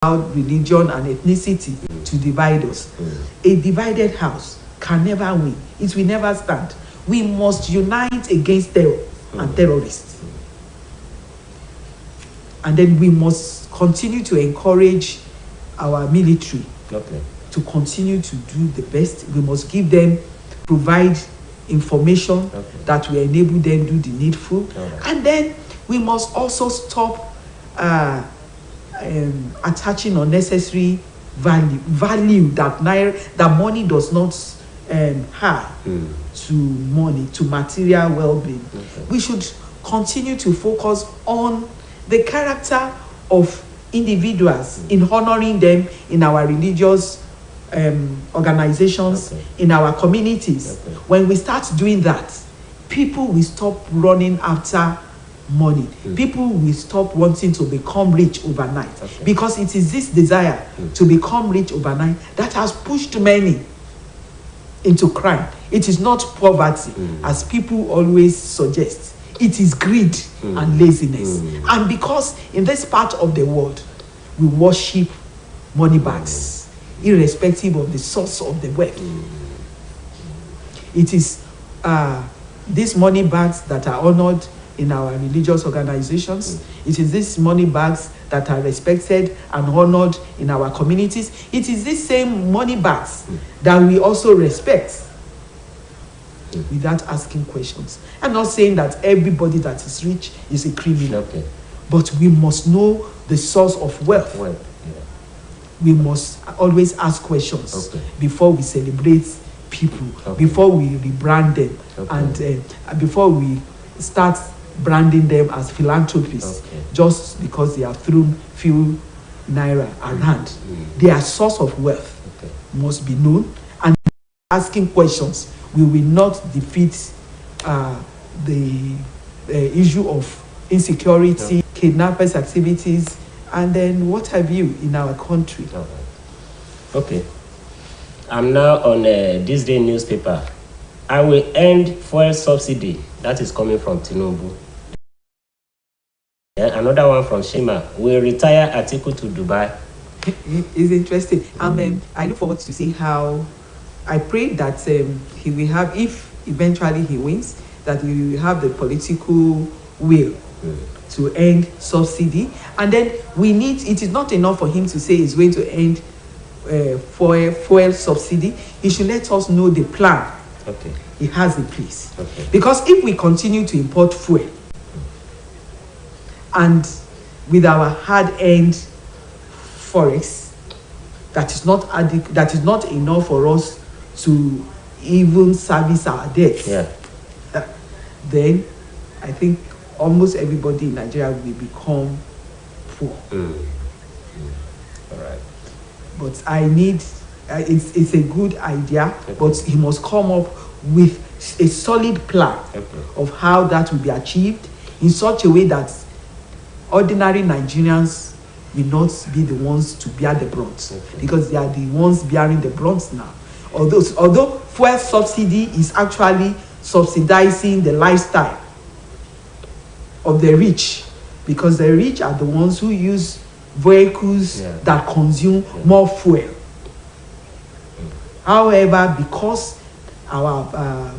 religion and ethnicity to divide us. A divided house can never win. It will never stand. We must unite against terror and terrorists. And then we must continue to encourage our military to continue to do the best. We must give them, provide information that will enable them to do the needful. And then we must also stop attaching unnecessary value that money does not have to money, to material well-being. We should continue to focus on the character of individuals in honoring them in our religious organizations, in our communities. When we start doing that, people will stop running after money. People will stop wanting to become rich overnight, because it is this desire to become rich overnight that has pushed many into crime. It is not poverty, as people always suggest. It is greed and laziness. And because in this part of the world, we worship money bags, irrespective of the source of the wealth. It is these money bags that are honored in our religious organizations. It is these money bags that are respected and honored in our communities. It is these same money bags that we also respect without asking questions. I'm not saying that everybody that is rich is a criminal, but we must know the source of wealth. We must always ask questions before we celebrate people, before we rebrand them, and before we start branding them as philanthropists just because they have thrown few naira around. Their source of wealth must be known, and asking questions. We will not defeat the issue of insecurity, kidnappers activities, and then what have you in our country. Okay. I'm now on this day newspaper. I will end fuel subsidy. That is coming from Tinubu. Another one from Shima. Will retire Atiku to Dubai. It's interesting. I look forward to see how. I pray that he will have, if eventually he wins, that he will have the political will to end subsidy. And then it is not enough for him to say he's going to end fuel subsidy. He should let us know the plan he has in place. Because if we continue to import fuel, and with our hard-earned forex, that is not enough for us to even service our debts, then I think almost everybody in Nigeria will become poor. All right. But I need, it's a good idea, but he must come up with a solid plan of how that will be achieved in such a way that ordinary Nigerians will not be the ones to bear the brunt, because they are the ones bearing the brunt now. Although fuel subsidy is actually subsidizing the lifestyle of the rich, because the rich are the ones who use vehicles that consume more fuel. However, because our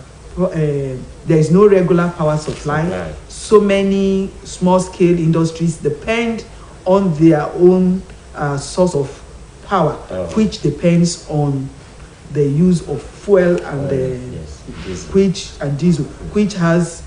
there is no regular power supply, so many small-scale industries depend on their own source of power, which depends on the use of fuel and diesel, which has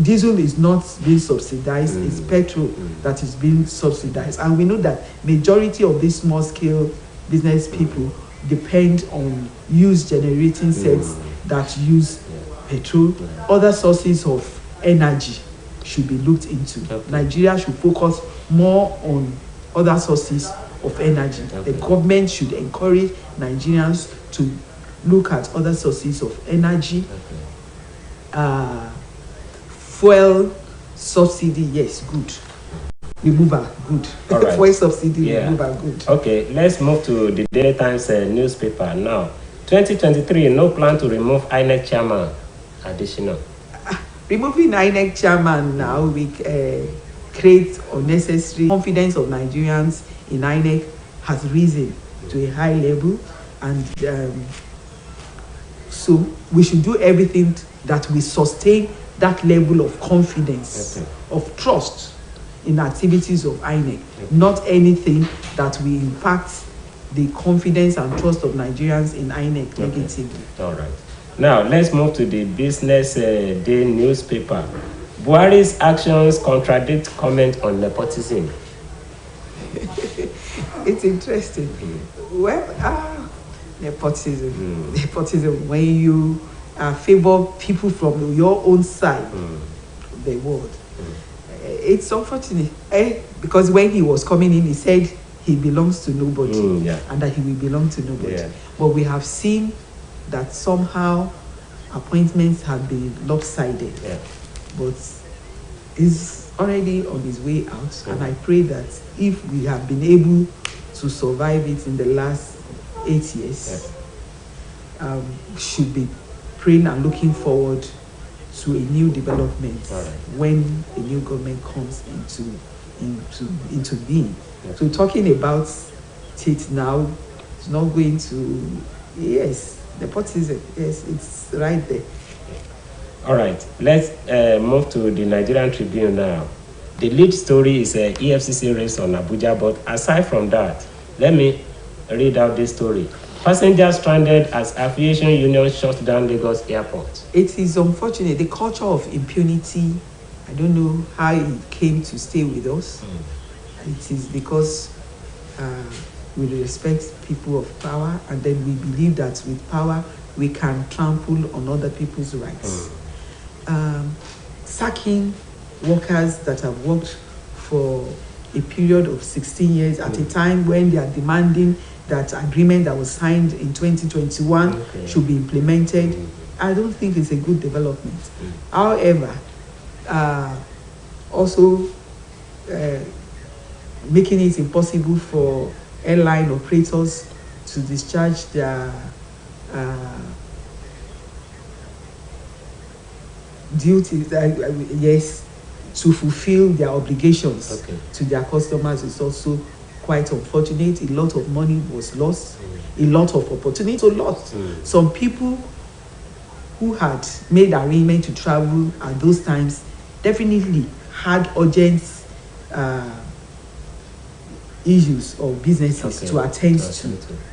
diesel is not being subsidized. It's petrol that is being subsidized, and we know that majority of these small-scale business people depend on used generating sets that use petrol. Other sources of energy should be looked into. Nigeria should focus more on other sources of energy. The government should encourage Nigerians to look at other sources of energy. Fuel subsidy, yes, good. Removal, good. All right. Fuel subsidy, removal, good. Okay, let's move to the Daily Times newspaper now. 2023, no plan to remove INEC chairman. Additional. Removing INEC chairman now with create unnecessary confidence of Nigerians in INEC has risen to a high level, and so we should do everything that we sustain that level of confidence, of trust in activities of INEC, not anything that will impact the confidence and trust of Nigerians in INEC negatively. All right. Now, let's move to the Business Day newspaper. Buhari's actions contradict comment on nepotism. It's interesting. Well, nepotism. Nepotism, when you favor people from your own side of the world. It's unfortunate, because when he was coming in, he said he belongs to nobody, and that he will belong to nobody. Yeah. But we have seen that somehow appointments have been lopsided. Yeah. But he's already on his way out, and I pray that if we have been able to survive it in the last 8 years, should be praying and looking forward to a new development when a new government comes into being. So talking about it now, it's not going to, nepotism, it's right there. All right, let's move to the Nigerian Tribune now. The lead story is a EFCC race on Abuja, but aside from that, let me read out this story. Passengers stranded as aviation union shut down Lagos airport. It is unfortunate. The culture of impunity, I don't know how it came to stay with us. It is because we respect people of power, and then we believe that with power we can trample on other people's rights. Sacking workers that have worked for a period of 16 years at a time when they are demanding that agreement that was signed in 2021 should be implemented. I don't think it's a good development. However, also making it impossible for airline operators to discharge their duties, to fulfill their obligations to their customers is also quite unfortunate. A lot of money was lost, a lot of opportunity lost. Some people who had made arrangement to travel at those times definitely had urgent issues or businesses to attend to,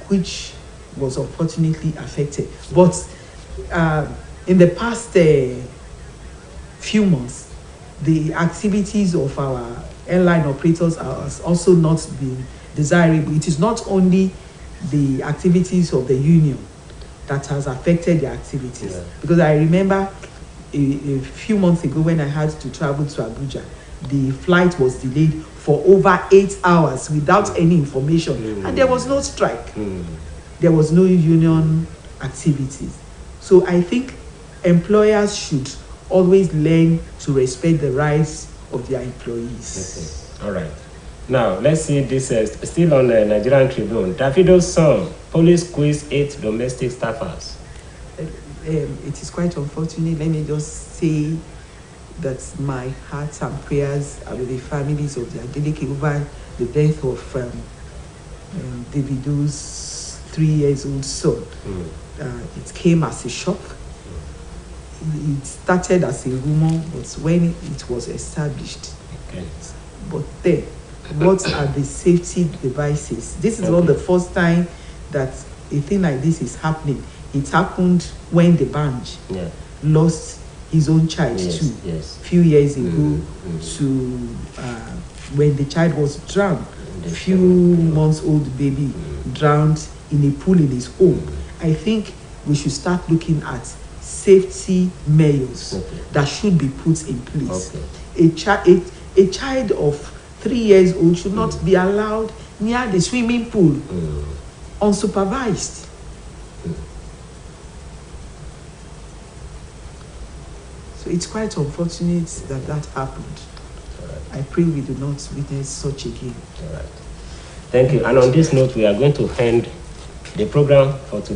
which was unfortunately affected. But in the past few months, the activities of our airline operators has also not been desirable. It is not only the activities of the union that has affected their activities. Because I remember a few months ago when I had to travel to Abuja, the flight was delayed for over 8 hours without any information, and there was no strike. There was no union activities. So I think employers should always learn to respect the rights of their employees. All right. Now, let's see this still on the Nigerian Tribune. Davido's son, police quiz 8 domestic staffers. It is quite unfortunate. Let me just say that my heart and prayers are with the families of the Adeleke over the death of Davido's 3-year-old son. It came as a shock. It started as a rumor, but when it was established, but then, what are the safety devices? This is not the first time that a thing like this is happening. It happened when the Banj lost his own child too, a few years ago, to when the child was drowned. A few months old baby drowned in a pool in his home. I think we should start looking at safety measures that should be put in place. A child of 3 years old should not be allowed near the swimming pool unsupervised. So it's quite unfortunate that that happened. I pray we do not witness such again. Thank you. And on this note, we are going to end the program for today.